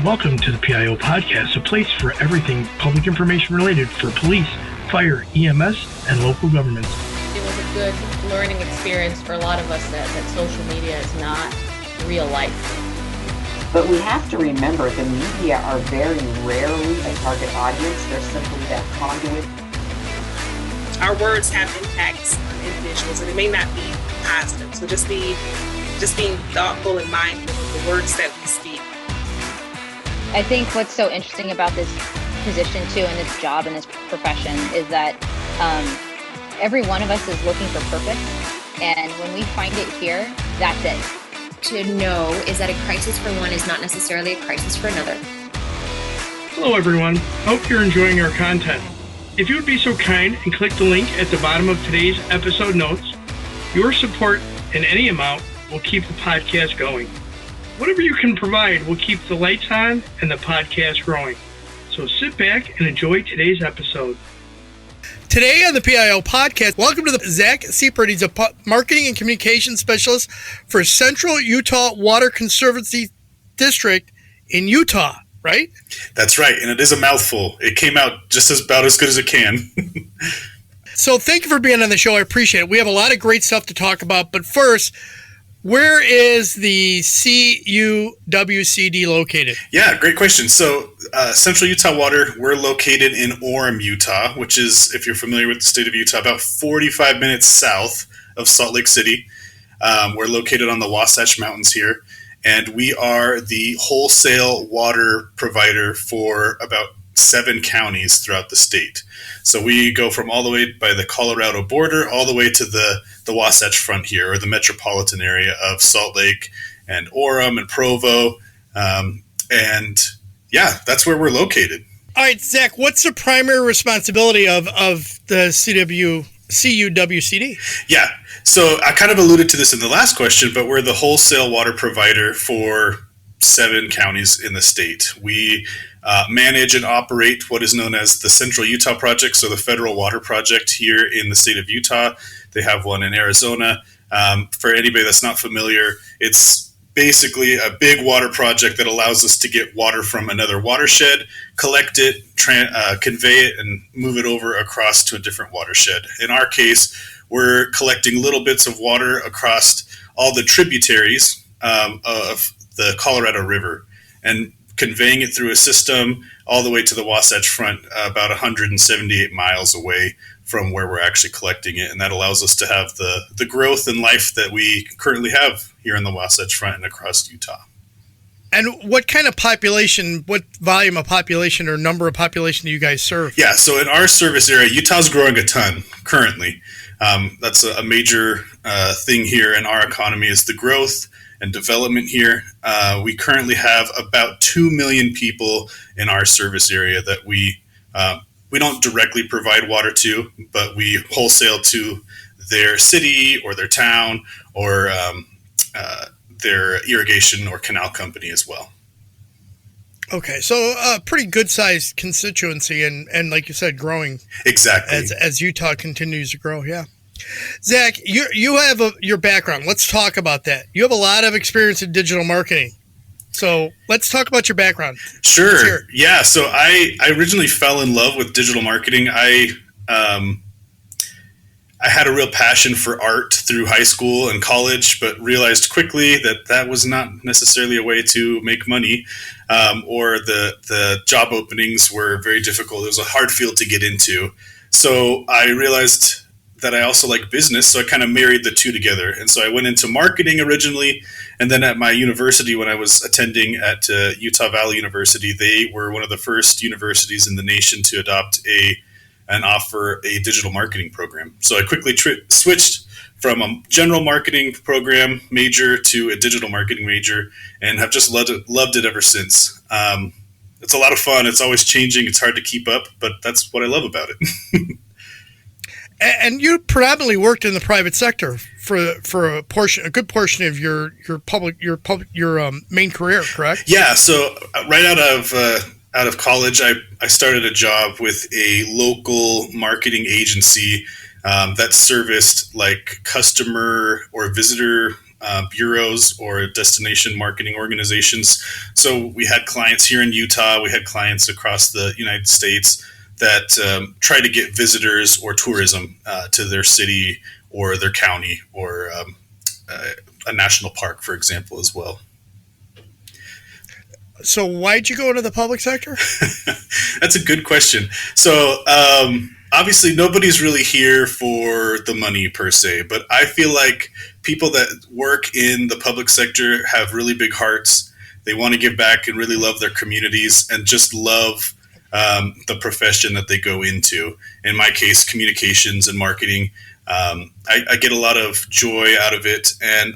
Welcome to the PIO Podcast, a place for everything public information related for police, fire, EMS, and local governments. It was a good learning experience for a lot of us that social media is not real life. But we have to remember the media are very rarely a target audience. They're simply that conduit. Our words have impacts on individuals, and it may not be positive. So just being thoughtful and mindful of the words that we speak. I think what's so interesting about this position too, and this job and this profession, is that every one of us is looking for purpose, and when we find it here, that's it. To know is that a crisis for one is not necessarily a crisis for another. Hello everyone, hope you're enjoying our content. If you would be so kind and click the link at the bottom of today's episode notes, your support in any amount will keep the podcast going. Whatever you can provide will keep the lights on and the podcast growing. So sit back and enjoy today's episode. Today on the PIO Podcast, welcome to Zack Seipert. He's a marketing and communications specialist for Central Utah Water Conservancy District in Utah, right? That's right, and it is a mouthful. It came out just about as good as it can. So thank you for being on the show. I appreciate it. We have a lot of great stuff to talk about, but first, where is the CUWCD located? Yeah, great question. So Central Utah Water, we're located in Orem, Utah, which is, if you're familiar with the state of Utah, about 45 minutes south of Salt Lake City. We're located on the Wasatch Mountains here, and we are the wholesale water provider for about 7 counties throughout the state. So we go from all the way by the Colorado border all the way to the Wasatch Front here, or the metropolitan area of Salt Lake and Orem and Provo. And yeah, that's where we're located. All right, Zach, what's the primary responsibility of the CUWCD? Yeah, so I kind of alluded to this in the last question, but we're the wholesale water provider for 7 counties in the state. We manage and operate what is known as the Central Utah Project, so the federal water project here in the state of Utah. They have one in Arizona. For anybody that's not familiar, it's basically a big water project that allows us to get water from another watershed, collect it, convey it, and move it over across to a different watershed. In our case, we're collecting little bits of water across all the tributaries of the Colorado River and conveying it through a system all the way to the Wasatch Front, about 178 miles away from where we're actually collecting it. And that allows us to have the growth and life that we currently have here in the Wasatch Front and across Utah. And what kind of population, what volume of population or number of population do you guys serve? Yeah, so in our service area, Utah's growing a ton currently. That's a major thing here in our economy is the growth and development here. We currently have about 2 million people in our service area that we don't directly provide water to, but we wholesale to their city or their town or their irrigation or canal company as well. Okay, so a pretty good-sized constituency and like you said, growing. Exactly. As Utah continues to grow, yeah. Zach, you have your background. Let's talk about that. You have a lot of experience in digital marketing. So let's talk about your background. Sure. Yeah. So I originally fell in love with digital marketing. I had a real passion for art through high school and college, but realized quickly that was not necessarily a way to make money, or the job openings were very difficult. It was a hard field to get into. So I realized that I also like business, so I kind of married the two together. And so I went into marketing originally, and then at my university, when I was attending at Utah Valley University, they were one of the first universities in the nation to adopt and offer a digital marketing program. So I quickly switched from a general marketing program major to a digital marketing major, and have just loved it ever since. It's a lot of fun. It's always changing. It's hard to keep up, but that's what I love about it. And you predominantly worked in the private sector for a good portion of your main career, correct? Yeah. So right out of college, I started a job with a local marketing agency that serviced like customer or visitor bureaus or destination marketing organizations. So we had clients here in Utah, we had clients across the United States that try to get visitors or tourism to their city or their county or a national park, for example, as well. So why'd you go into the public sector? That's a good question. So obviously nobody's really here for the money per se, but I feel like people that work in the public sector have really big hearts. They want to give back and really love their communities and just love the profession that they go into. In my case, communications and marketing. I get a lot of joy out of it. And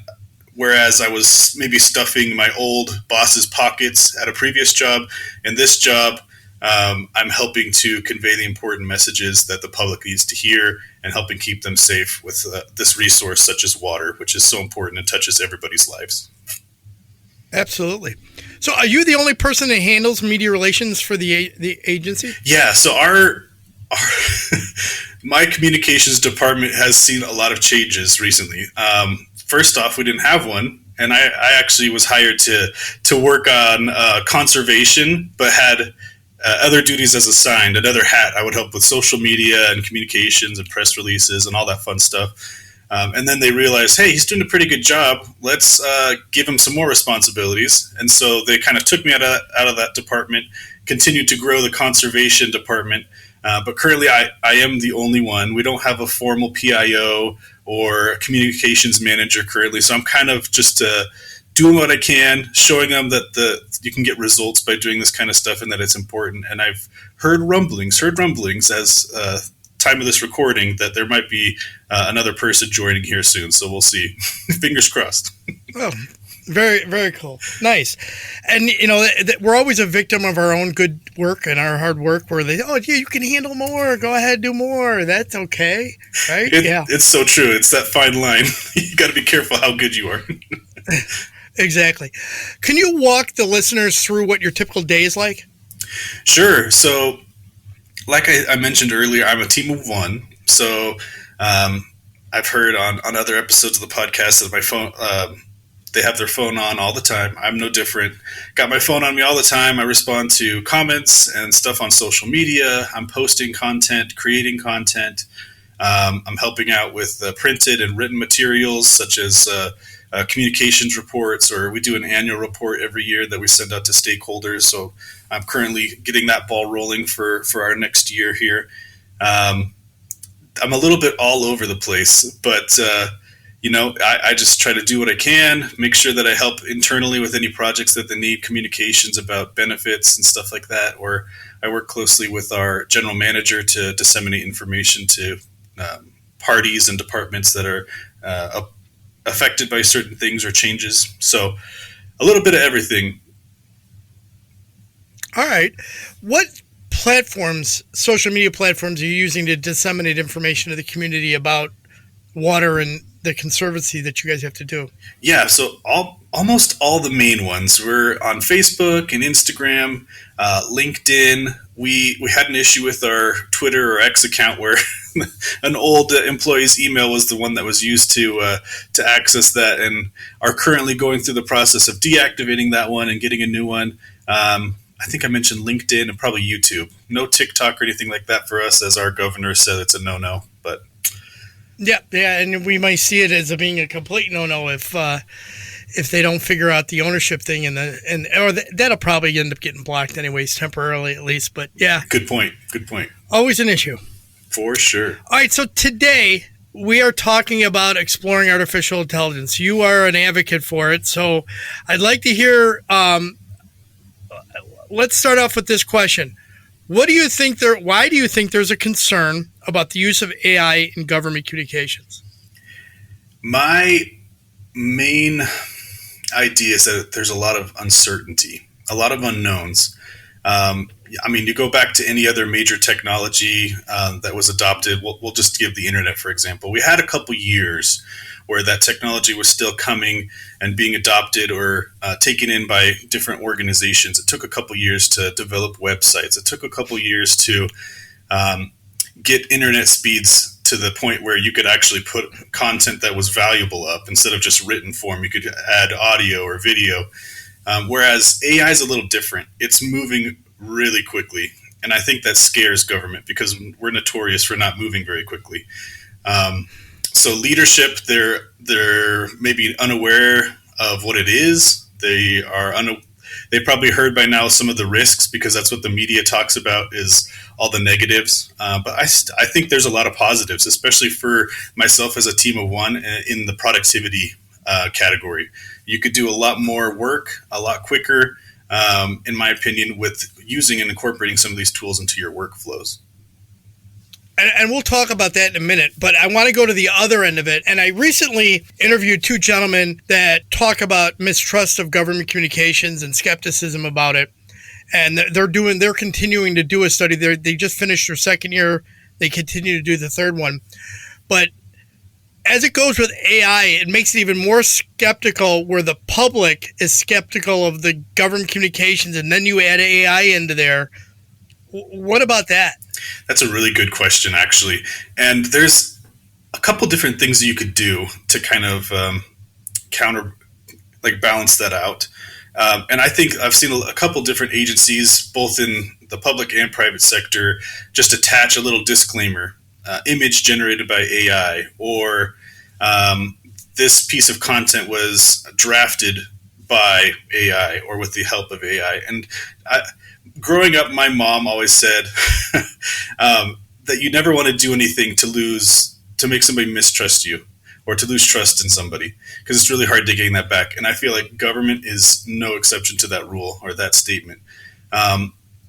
whereas I was maybe stuffing my old boss's pockets at a previous job, in this job, I'm helping to convey the important messages that the public needs to hear and helping keep them safe with this resource such as water, which is so important and touches everybody's lives. Absolutely. So are you the only person that handles media relations for the agency? Yeah, so our my communications department has seen a lot of changes recently. First off, we didn't have one, and I actually was hired to work on conservation, but had other duties as assigned, another hat. I would help with social media and communications and press releases and all that fun stuff. And then they realized, hey, he's doing a pretty good job. Let's give him some more responsibilities. And so they kind of took me out of that department, continued to grow the conservation department. But currently I am the only one. We don't have a formal PIO or communications manager currently. So I'm kind of just doing what I can, showing them that you can get results by doing this kind of stuff and that it's important. And I've heard rumblings as time of this recording that there might be another person joining here soon. So we'll see. Fingers crossed. Oh, very, very cool. Nice. And, we're always a victim of our own good work and our hard work where you can handle more. Go ahead, do more. That's okay. Right? Yeah. It's so true. It's that fine line. You got to be careful how good you are. Exactly. Can you walk the listeners through what your typical day is like? Sure. So, like I mentioned earlier, I'm a team of one. So I've heard on other episodes of the podcast that my phone, they have their phone on all the time. I'm no different. Got my phone on me all the time. I respond to comments and stuff on social media. I'm posting content, creating content. I'm helping out with printed and written materials such as communications reports, or we do an annual report every year that we send out to stakeholders. So I'm currently getting that ball rolling for our next year here. I'm a little bit all over the place, but I just try to do what I can, make sure that I help internally with any projects that they need, communications about benefits and stuff like that, or I work closely with our general manager to disseminate information to parties and departments that are affected by certain things or changes. So a little bit of everything. All right. What platforms, social media platforms, are you using to disseminate information to the community about water and the conservancy that you guys have to do? Yeah, so almost all the main ones. We're on Facebook and Instagram, LinkedIn. We had an issue with our Twitter or X account where an old employee's email was the one that was used to access that, and are currently going through the process of deactivating that one and getting a new one. I think I mentioned LinkedIn and probably YouTube. No TikTok or anything like that for us, as our governor said it's a no-no. But yeah, and we might see it as being a complete no-no if they don't figure out the ownership thing, that'll probably end up getting blocked anyways, temporarily at least. But yeah, good point. Always an issue. For sure. All right, so today we are talking about exploring artificial intelligence. You are an advocate for it, so I'd like to hear. Let's start off with this question: why do you think there's a concern about the use of AI in government communications? My main idea is that there's a lot of uncertainty, a lot of unknowns. You go back to any other major technology that was adopted. We'll just give the internet, for example. We had a couple years where that technology was still coming and being adopted or taken in by different organizations. It took a couple years to develop websites. It took a couple years to get internet speeds to the point where you could actually put content that was valuable up instead of just written form. You could add audio or video. Whereas AI is a little different. It's moving really quickly. And I think that scares government because we're notorious for not moving very quickly. So leadership, they're maybe unaware of what it is. They probably heard by now some of the risks because that's what the media talks about is all the negatives. But I think there's a lot of positives, especially for myself as a team of one in the productivity category. You could do a lot more work a lot quicker, in my opinion, with using and incorporating some of these tools into your workflows. And we'll talk about that in a minute, but I want to go to the other end of it. And I recently interviewed two gentlemen that talk about mistrust of government communications and skepticism about it. And they're continuing to do a study. They just finished their second year. They continue to do the third one. But as it goes with AI, it makes it even more skeptical where the public is skeptical of the government communications. And then you add AI into there. What about that? That's a really good question, actually. And there's a couple different things that you could do to kind of balance that out. And I think I've seen a couple different agencies, both in the public and private sector, just attach a little disclaimer, image generated by AI, or this piece of content was drafted by AI or with the help of AI. And growing up, my mom always said that you never want to do anything to make somebody mistrust you or to lose trust in somebody, because it's really hard to gain that back. And I feel like government is no exception to that rule or that statement. I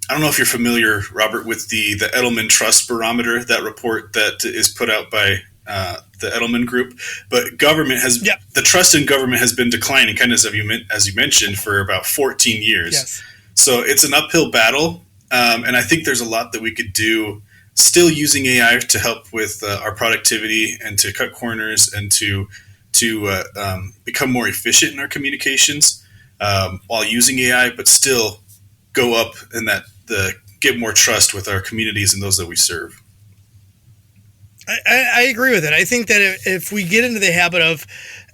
don't know if you're familiar, Robert, with the Edelman Trust Barometer, that report that is put out by the Edelman Group, but the trust in government has been declining, kind of as you mentioned, for about 14 years. Yes. So it's an uphill battle, and I think there's a lot that we could do still using AI to help with our productivity and to cut corners and to become more efficient in our communications while using AI, but still go up and get more trust with our communities and those that we serve. I agree with it. I think that if we get into the habit of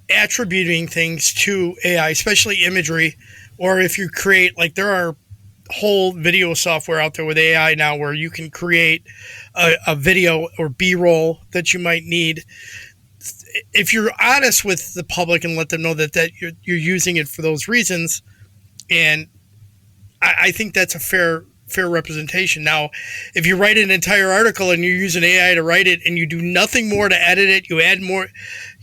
attributing things to AI, especially imagery, or if you create, like there are whole video software out there with AI now where you can create a video or B-roll that you might need. If you're honest with the public and let them know that you're using it for those reasons, and I think that's a fair representation. Now, if you write an entire article and you use an AI to write it and you do nothing more to edit it, you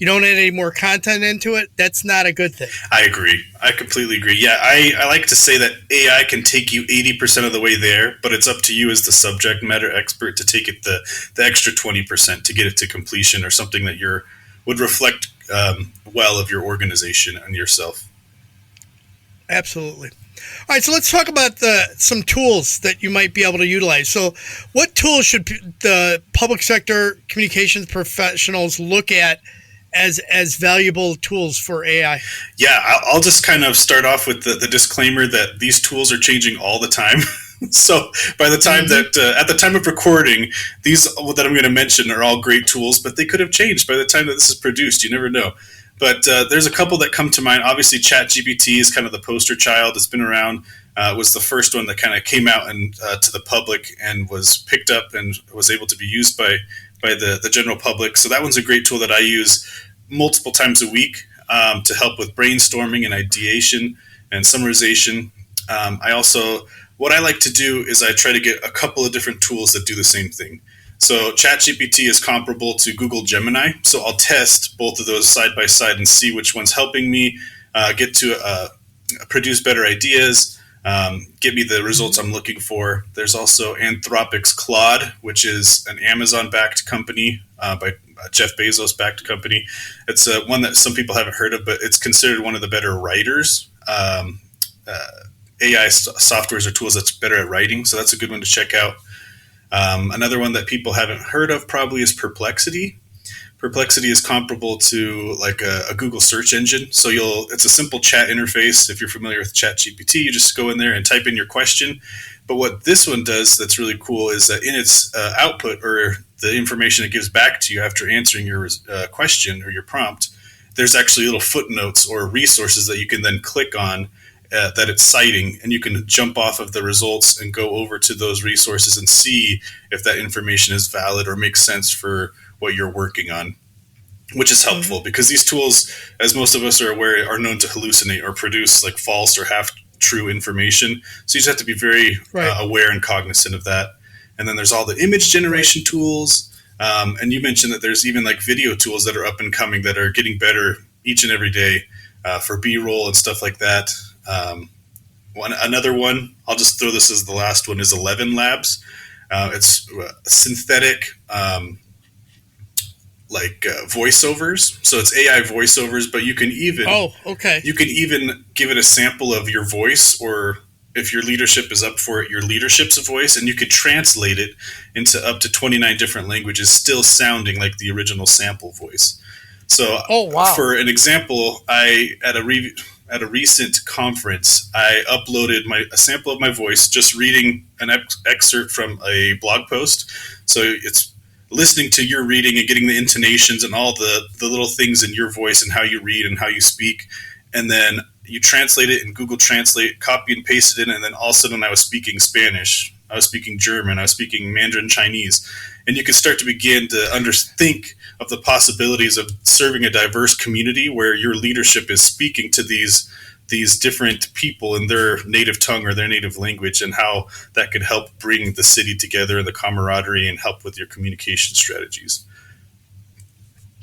don't add any more content into it, that's not a good thing. I agree. I completely agree. Yeah, I like to say that AI can take you 80% of the way there, but it's up to you as the subject matter expert to take it the extra 20% to get it to completion or something that would reflect well of your organization and yourself. Absolutely. All right, so let's talk about some tools that you might be able to utilize. So what tools should the public sector communications professionals look at as valuable tools for AI? Yeah, I'll just kind of start off with the disclaimer that these tools are changing all the time. So by the time at the time of recording, these that I'm going to mention are all great tools, but they could have changed by the time that this is produced. You never know. But there's a couple that come to mind. Obviously, ChatGPT is kind of the poster child. It's been around. It was the first one that kind of came out to the public and was picked up and was able to be used by the general public. So that one's a great tool that I use multiple times a week to help with brainstorming and ideation and summarization. What I like to do is I try to get a couple of different tools that do the same thing. So ChatGPT is comparable to Google Gemini. So I'll test both of those side by side and see which one's helping me get to produce better ideas, get me the results I'm looking for. There's also Anthropic's Claude, which is an Amazon-backed company by Jeff Bezos-backed company. It's one that some people haven't heard of, but it's considered one of the better writers. AI softwares or tools that's better at writing, so that's a good one to check out. Another one that people haven't heard of probably is Perplexity. Perplexity is comparable to like a Google search engine. So it's a simple chat interface. If you're familiar with ChatGPT, you just go in there and type in your question. But what this one does that's really cool is that in its output, or the information it gives back to you after answering your question or your prompt, there's actually little footnotes or resources that you can then click on that it's citing, and you can jump off of the results and go over to those resources and see if that information is valid or makes sense for what you're working on, which is helpful because these tools, as most of us are aware, are known to hallucinate or produce like false or half-true information. So you just have to be very aware and cognizant of that. And then there's all the image generation tools. And you mentioned that there's even like video tools that are up and coming that are getting better each and every day for B-roll and stuff like that. Another one, I'll just throw this as the last one, is 11 Labs. It's synthetic voiceovers. So it's AI voiceovers, but you can even you can even give it a sample of your voice, or if your leadership is up for it, your leadership's voice, and you could translate it into up to 29 different languages, still sounding like the original sample voice. So for an example, at a recent conference, I uploaded a sample of my voice, just reading an excerpt from a blog post. So it's listening to your reading and getting the intonations and all the little things in your voice and how you read and how you speak. And then you translate it in Google Translate, copy and paste it in, and then all of a sudden I was speaking Spanish, I was speaking German, I was speaking Mandarin Chinese. And you can start to begin to think of the possibilities of serving a diverse community where your leadership is speaking to these different people in their native tongue or their native language, and how that could help bring the city together and the camaraderie and help with your communication strategies.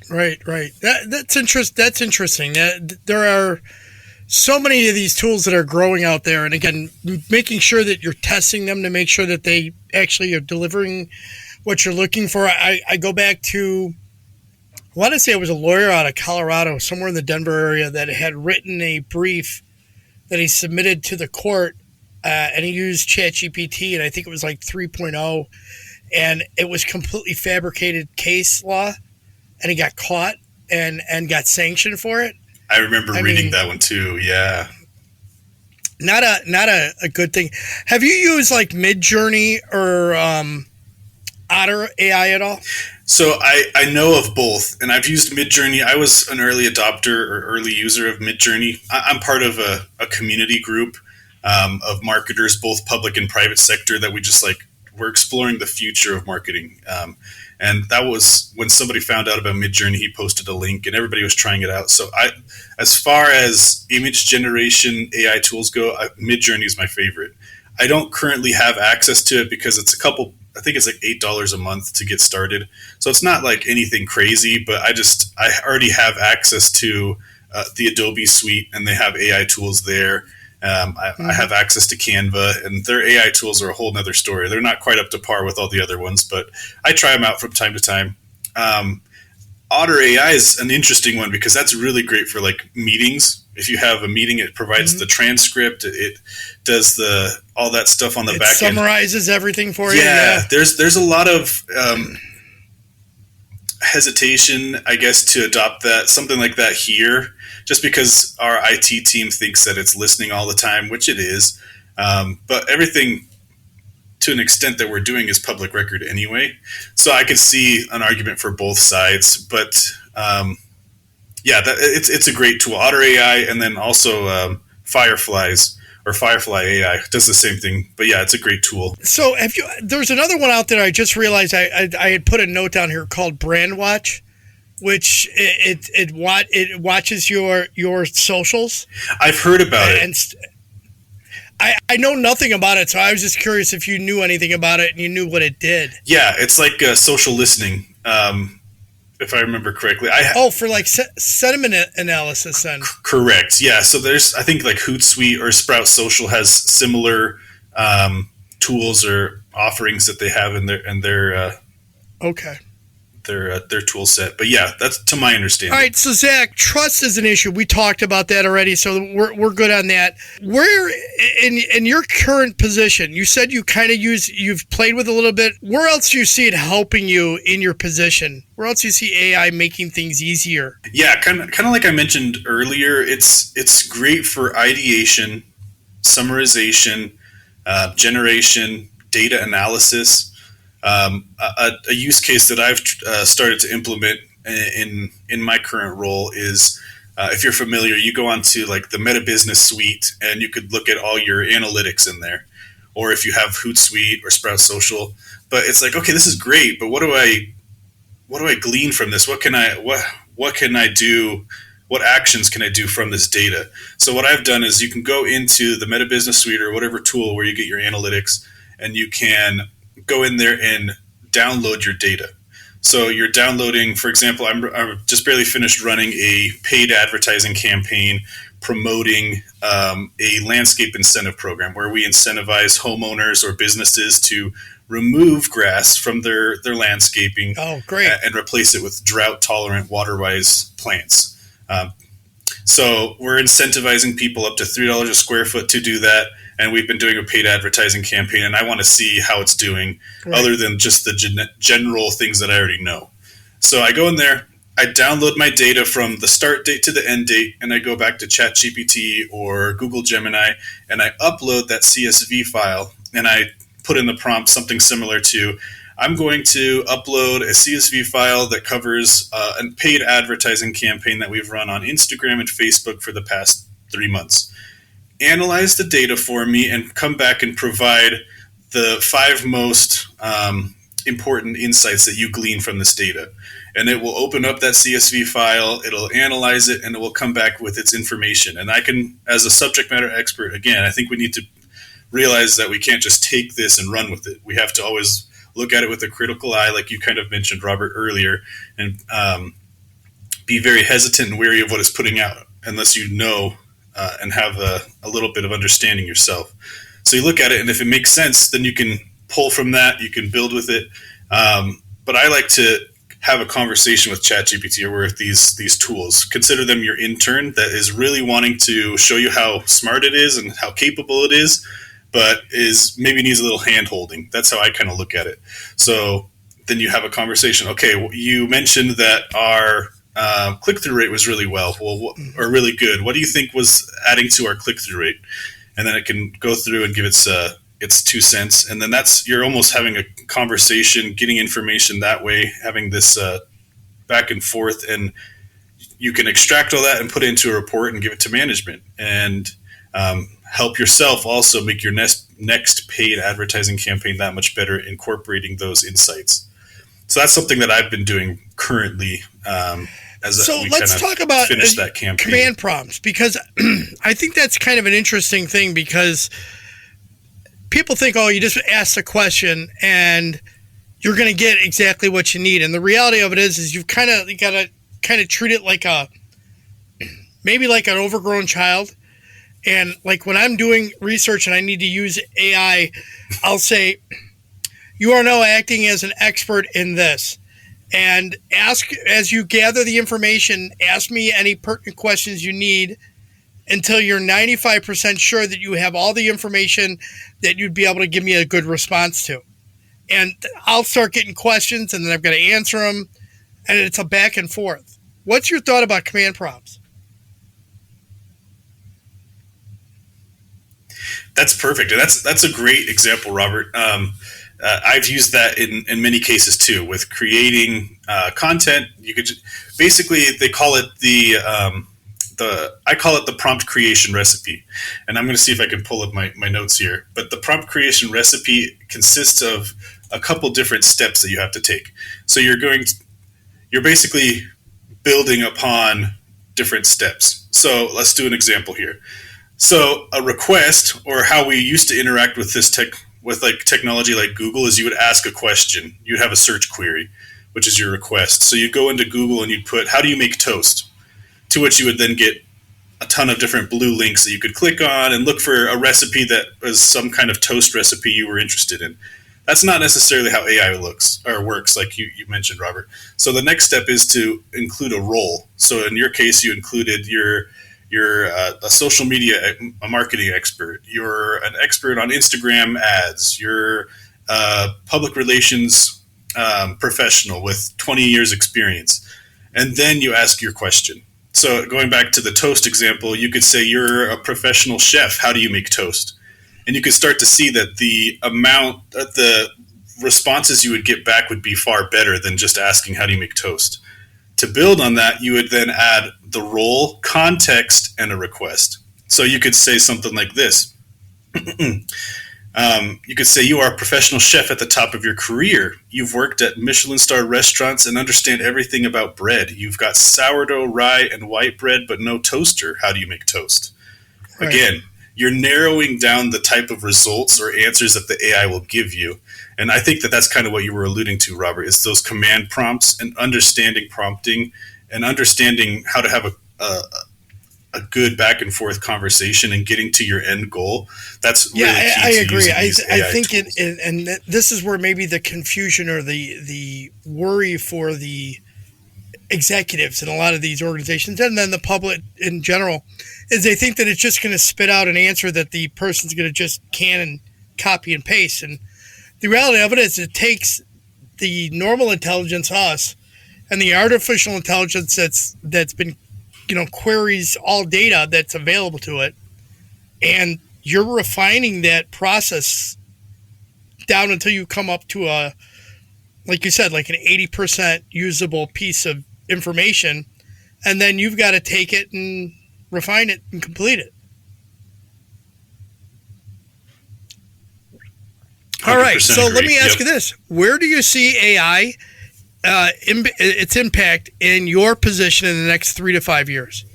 Right. That's interesting. There are so many of these tools that are growing out there, and again, making sure that you're testing them to make sure that they actually are delivering what you're looking for. I go back to, I want to say it was a lawyer out of Colorado, somewhere in the Denver area, that had written a brief that he submitted to the court, and he used ChatGPT, and I think it was like 3.0, and it was completely fabricated case law, and he got caught and got sanctioned for it. I remember reading that one too. Yeah. Not a good thing. Have you used like Midjourney or Otter AI at all? So I know of both, and I've used Midjourney. I was an early adopter or early user of Midjourney. I'm part of a community group of marketers, both public and private sector, that we're exploring the future of marketing. And that was when somebody found out about Midjourney, he posted a link and everybody was trying it out. So as far as image generation AI tools go, Midjourney is my favorite. I don't currently have access to it because it's I think it's like $8 a month to get started. So it's not like anything crazy, but I already have access to the Adobe suite, and they have AI tools there. I have access to Canva, and their AI tools are a whole nother story. They're not quite up to par with all the other ones, but I try them out from time to time. Otter AI is an interesting one because that's really great for like meetings. If you have a meeting, it provides the transcript. It does all that stuff on the back end. It summarizes everything for you. Yeah, there's a lot of hesitation, I guess, to adopt something like that here, just because our IT team thinks that it's listening all the time, which it is. But everything, to an extent that we're doing, is public record anyway. So I could see an argument for both sides. But it's a great tool. Otter AI, and then also Firefly AI does the same thing. But yeah, it's a great tool. So there's another one out there I just realized I had put a note down here called Brand Watch, which it watches your socials. I've heard about it. And I know nothing about it, so I was just curious if you knew anything about it and you knew what it did. Yeah, it's like social listening, if I remember correctly. For like sentiment analysis then. Correct, yeah. So there's, I think like Hootsuite or Sprout Social has similar tools or offerings that they have in their their tool set. But yeah, that's to my understanding. All right, so Zach, trust is an issue. We talked about that already, so we're good on that. Where in your current position, you said you kind of you've played with a little bit. Where else do you see it helping you in your position? Where else do you see AI making things easier? Yeah, kind of like I mentioned earlier, it's great for ideation, summarization, generation, data analysis. A use case that I've started to implement in my current role is, if you're familiar, you go onto like the Meta Business Suite and you could look at all your analytics in there, or if you have Hootsuite or Sprout Social. But it's like, okay, this is great, but what do I glean from this? What can I do? What actions can I do from this data? So what I've done is you can go into the Meta Business Suite or whatever tool where you get your analytics, and you can go in there and download your data. So you're downloading, for example, I'm just barely finished running a paid advertising campaign promoting a landscape incentive program where we incentivize homeowners or businesses to remove grass from their landscaping. Oh, great. And replace it with drought-tolerant, water-wise plants. So we're incentivizing people up to $3 a square foot to do that, and we've been doing a paid advertising campaign, and I want to see how it's doing, right, other than just the general things that I already know. So I go in there, I download my data from the start date to the end date, and I go back to ChatGPT or Google Gemini, and I upload that CSV file, and I put in the prompt something similar to, I'm going to upload a CSV file that covers a paid advertising campaign that we've run on Instagram and Facebook for the past 3 months. Analyze the data for me and come back and provide the 5 most important insights that you glean from this data. And it will open up that CSV file, it'll analyze it, and it will come back with its information. And I can, as a subject matter expert, again, I think we need to realize that we can't just take this and run with it. We have to always look at it with a critical eye, like you kind of mentioned, Robert, earlier, and be very hesitant and wary of what it's putting out unless you know and have a little bit of understanding yourself. So you look at it, and if it makes sense, then you can pull from that, you can build with it. But I like to have a conversation with ChatGPT or with these tools. Consider them your intern that is really wanting to show you how smart it is and how capable it is, but is maybe needs a little hand holding. That's how I kind of look at it. So then you have a conversation. Okay, you mentioned that our click-through rate was really or really good. What do you think was adding to our click-through rate? And then it can go through and give its 2 cents. And then you're almost having a conversation, getting information that way, having this back and forth. And you can extract all that and put it into a report and give it to management. And help yourself also make your next paid advertising campaign that much better, incorporating those insights. So that's something that I've been doing currently. So let's talk about finish that campaign. Command prompts, because I think that's kind of an interesting thing, because people think, oh, you just ask the question and you're going to get exactly what you need. And the reality of it is you got to kind of treat it like maybe like an overgrown child. And like when I'm doing research and I need to use AI, I'll say, you are now acting as an expert in this. And ask, as you gather the information, ask me any pertinent questions you need until you're 95% sure that you have all the information that you'd be able to give me a good response to. And I'll start getting questions, and then I've got to answer them, and it's a back and forth. What's your thought about command prompts? That's perfect. And that's a great example, Robert. I've used that in many cases too, with creating content. You could basically, they call it I call it the prompt creation recipe. And I'm going to see if I can pull up my notes here. But the prompt creation recipe consists of a couple different steps that you have to take. So you're basically building upon different steps. So let's do an example here. So a request, or how we used to interact with this technology like Google, is you would ask a question. You'd have a search query, which is your request. So you go into Google and you'd put, how do you make toast? To which you would then get a ton of different blue links that you could click on and look for a recipe that was some kind of toast recipe you were interested in. That's not necessarily how AI works, like you mentioned, Robert. So the next step is to include a role. So in your case, you included you're a social media marketing expert. You're an expert on Instagram ads. You're a public relations professional with 20 years experience. And then you ask your question. So going back to the toast example, you could say you're a professional chef. How do you make toast? and you could start to see that the amount, the responses you would get back would be far better than just asking how do you make toast. To build on that, you would then add the role, context, and a request. So you could say something like this. You could say you are a professional chef at the top of your career. You've worked at Michelin star restaurants and understand everything about bread. You've got sourdough, rye, and white bread, but no toaster. How do you make toast? Right. Again, you're narrowing down the type of results or answers that the AI will give you. And I think that that's kind of what you were alluding to, Robert, is those command prompts and understanding prompting and understanding how to have a good back and forth conversation and getting to your end goal. That's really key. I agree. I think tools. And this is where maybe the confusion or the worry for the executives in a lot of these organizations and then the public in general is they think that it's just going to spit out an answer that the person's going to just can and copy and paste. And the reality of it is it takes the normal intelligence, us, and the artificial intelligence that's been, queries all data that's available to it, and you're refining that process down until you come up to a, like you said, like an 80% usable piece of information, and then you've got to take it and refine it and complete it. All right, so agree. Let me ask you this. Where do you see AI, its impact in your position in the next 3 to 5 years?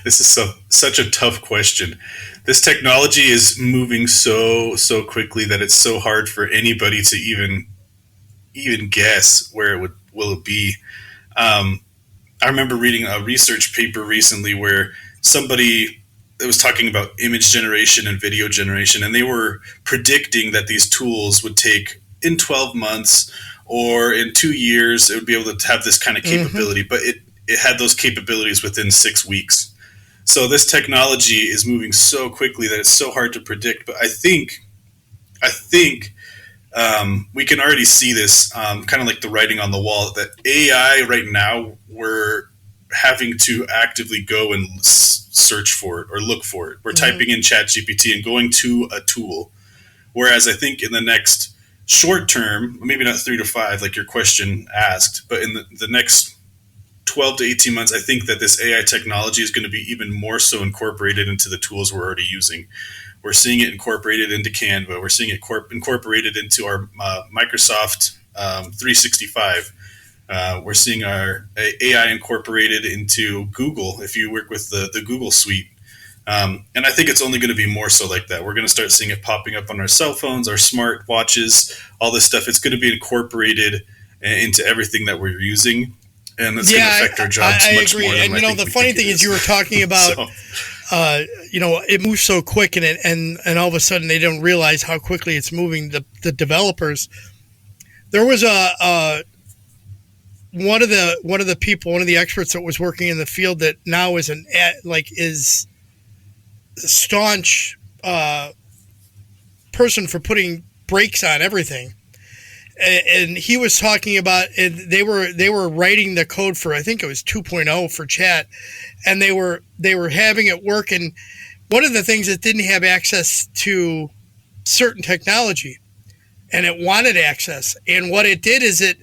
This is such a tough question. This technology is moving so quickly that it's so hard for anybody to even guess where will it be. I remember reading a research paper recently where somebody was talking about image generation and video generation, and they were predicting that these tools would take in 12 months or in 2 years, it would be able to have this kind of capability, but it had those capabilities within 6 weeks. So this technology is moving so quickly that it's so hard to predict. But I think we can already see this kind of like the writing on the wall that AI right now, we're having to actively go and search for it or look for it. We're typing in ChatGPT and going to a tool. Whereas I think in the next short term, maybe not 3 to 5, like your question asked, but in the next 12 to 18 months, I think that this AI technology is going to be even more so incorporated into the tools we're already using. We're seeing it incorporated into Canva. We're seeing it incorporated into our Microsoft 365. We're seeing our AI incorporated into Google if you work with the Google suite. And I think it's only going to be more so like that. We're going to start seeing it popping up on our cell phones, our smart watches, all this stuff. It's going to be incorporated into everything that we're using. And it's going to affect our jobs much more than and the funny thing is you were talking about, it moves so quick and all of a sudden they don't realize how quickly it's moving. The developers, there was one of the people, one of the experts that was working in the field that now is is a staunch person for putting brakes on everything. And he was talking about, and they were writing the code for, I think it was 2.0 for chat, and they were having it work. And one of the things that didn't have access to certain technology, and it wanted access. And what it did is it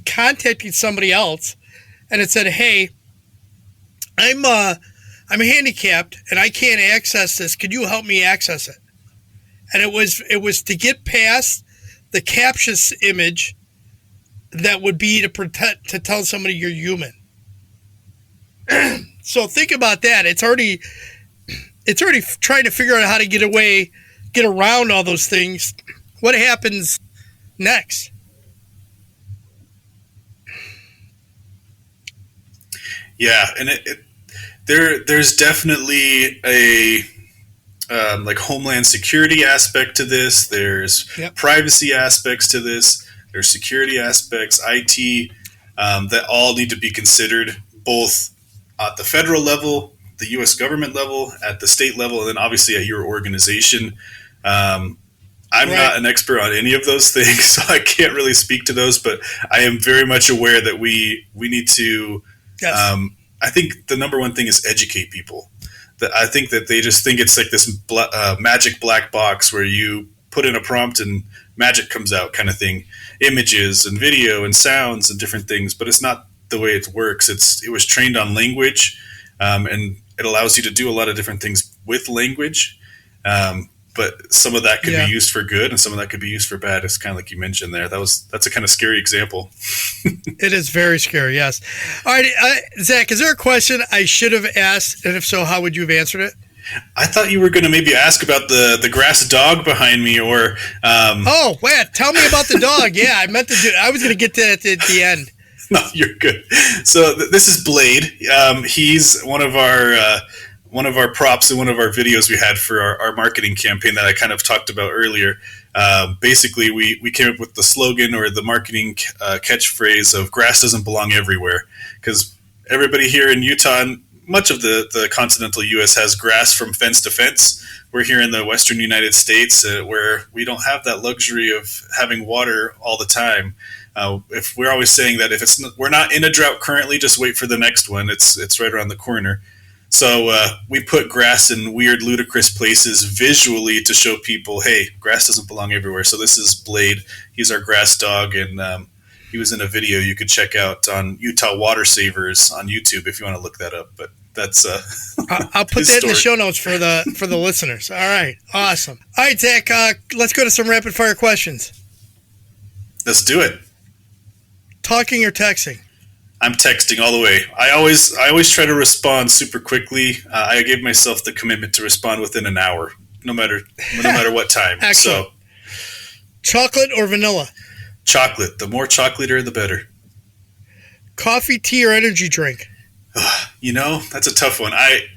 contacted somebody else, and it said, "Hey, I'm handicapped and I can't access this. Could you help me access it?" And it was to get past the captious image that would be to tell somebody you're human. So think about that. It's already trying to figure out how to get around all those things. What happens next? Yeah, and there's definitely a like homeland security aspect to this. There's privacy aspects to this. There's security aspects, IT, that all need to be considered both at the federal level, the U.S. government level, at the state level, and then obviously at your organization. I'm not an expert on any of those things, so I can't really speak to those, but I am very much aware that we need to I think the number one thing is educate people. That I think that they just think it's like this magic black box where you put in a prompt and magic comes out kind of thing, images and video and sounds and different things. But it's not the way it works. It was trained on language, and it allows you to do a lot of different things with language. But some of that could be used for good, and some of that could be used for bad. It's kind of like you mentioned there. That's a kind of scary example. It is very scary. Yes. All right, Zach. Is there a question I should have asked, and if so, how would you have answered it? I thought you were going to maybe ask about the grass dog behind me, or. Oh, wait! Tell me about the dog. Yeah, I meant to do. I was going to get to that at the end. No, you're good. So this is Blade. He's one of our props in one of our videos we had for our marketing campaign that I kind of talked about earlier. Basically, we came up with the slogan or the marketing catchphrase of "grass doesn't belong everywhere," because everybody here in Utah and much of the continental U.S. has grass from fence to fence. We're here in the western United States where we don't have that luxury of having water all the time. If we're always saying that we're not in a drought currently, just wait for the next one. It's right around the corner. So we put grass in weird, ludicrous places visually to show people, hey, grass doesn't belong everywhere. So this is Blade. He's our grass dog, and he was in a video you could check out on Utah Water Savers on YouTube if you want to look that up. But that's I'll put that in the show notes for the listeners. All right, awesome. All right, Zach, let's go to some rapid fire questions. Let's do it. Talking or texting? I'm texting all the way. I always try to respond super quickly. I gave myself the commitment to respond within an hour, no matter what time. Excellent. So, chocolate or vanilla? Chocolate. The more chocolate, the better. Coffee, tea, or energy drink? That's a tough one. I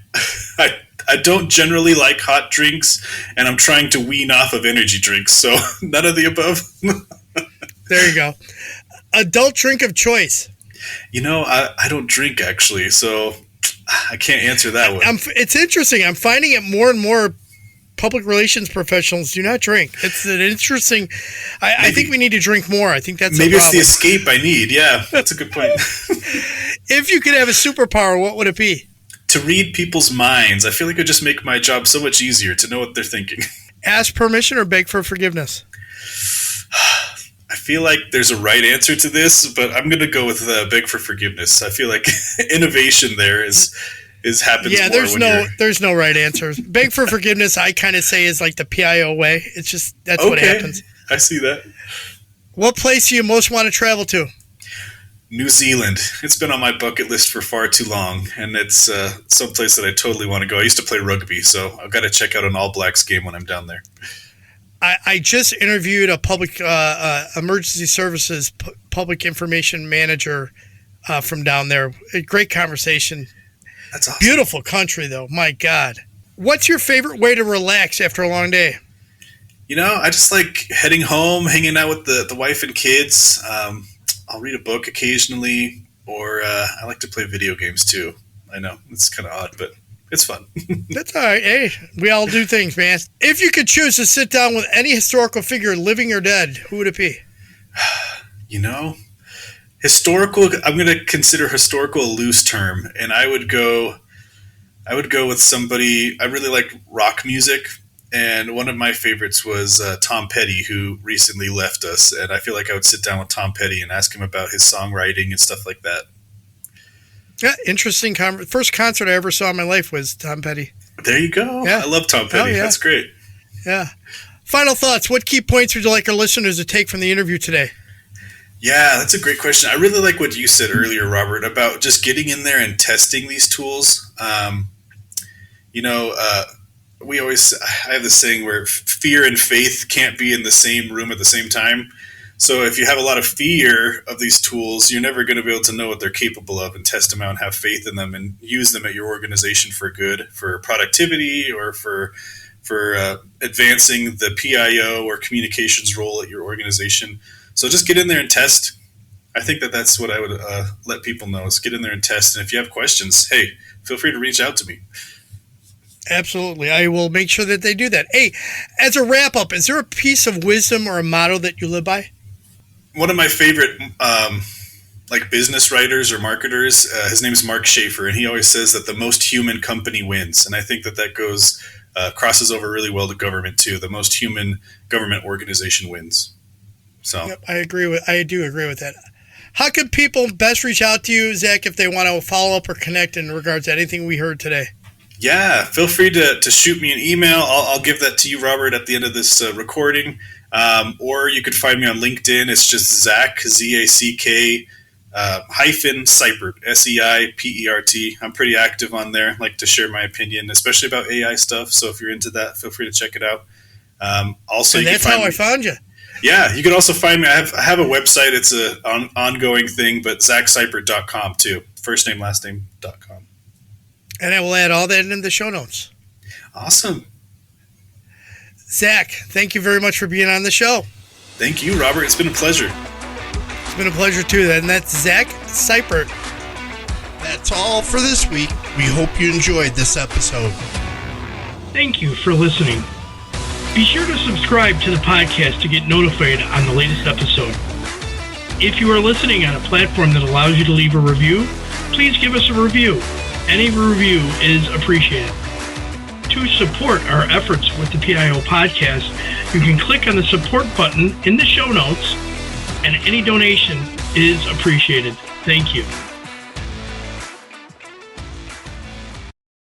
don't generally like hot drinks, and I'm trying to wean off of energy drinks, so none of the above. There you go. Adult drink of choice? I don't drink, actually, so I can't answer that one. It's interesting. I'm finding it more and more public relations professionals do not drink. It's an interesting... I think we need to drink more. I think that's maybe it's the escape I need. Yeah, that's a good point. If you could have a superpower, what would it be? To read people's minds. I feel like it would just make my job so much easier to know what they're thinking. Ask permission or beg for forgiveness? I feel like there's a right answer to this, but I'm going to go with beg for forgiveness. I feel like innovation there is happens. Yeah, there's no right answer. Beg for forgiveness, I kind of say is like the PIO way. It's just that's what happens. I see that. What place do you most want to travel to? New Zealand. It's been on my bucket list for far too long, and it's someplace that I totally want to go. I used to play rugby, so I've got to check out an All Blacks game when I'm down there. I just interviewed a public emergency services public information manager from down there. A great conversation. That's awesome. Beautiful country, though. My God. What's your favorite way to relax after a long day? I just like heading home, hanging out with the wife and kids. I'll read a book occasionally, or I like to play video games too. I know, it's kind of odd, but it's fun. That's all right. Hey, we all do things, man. If you could choose to sit down with any historical figure, living or dead, who would it be? Historical. I'm going to consider historical a loose term, and I would go with somebody. I really like rock music, and one of my favorites was Tom Petty, who recently left us. And I feel like I would sit down with Tom Petty and ask him about his songwriting and stuff like that. Yeah, interesting. First concert I ever saw in my life was Tom Petty. There you go. Yeah. I love Tom Petty. That's great. Yeah. Final thoughts. What key points would you like our listeners to take from the interview today? Yeah, that's a great question. I really like what you said earlier, Robert, about just getting in there and testing these tools. I have this saying where fear and faith can't be in the same room at the same time. So if you have a lot of fear of these tools, you're never going to be able to know what they're capable of and test them out and have faith in them and use them at your organization for good, for productivity, or for advancing the PIO or communications role at your organization. So just get in there and test. I think that's what I would let people know, is get in there and test. And if you have questions, hey, feel free to reach out to me. Absolutely. I will make sure that they do that. Hey, as a wrap-up, is there a piece of wisdom or a motto that you live by? One of my favorite like business writers or marketers. His name's Mark Schaefer, and he always says that the most human company wins. And I think that goes crosses over really well to government too. The most human government organization wins. So yep, I do agree with that. How can people best reach out to you, Zach, if they want to follow up or connect in regards to anything we heard today? Yeah, feel free to shoot me an email. I'll give that to you, Robert, at the end of this recording. Or you could find me on LinkedIn. It's just Zack, Z-A-C-K, hyphen Seipert, S-E-I-P-E-R-T. I'm pretty active on there. I like to share my opinion, especially about AI stuff. So if you're into that, feel free to check it out. Also, and that's how I found you. Yeah, you can also find me. I have a website. It's an ongoing thing, but ZackSeipert.com too. First name, last name.com. And I will add all that in the show notes. Awesome. Zack, thank you very much for being on the show. Thank you, Robert. It's been a pleasure. It's been a pleasure too. And that's Zack Seipert. That's all for this week. We hope you enjoyed this episode. Thank you for listening. Be sure to subscribe to the podcast to get notified on the latest episode. If you are listening on a platform that allows you to leave a review, please give us a review. Any review is appreciated. To support our efforts with the PIO podcast, you can click on the support button in the show notes, and any donation is appreciated. Thank you.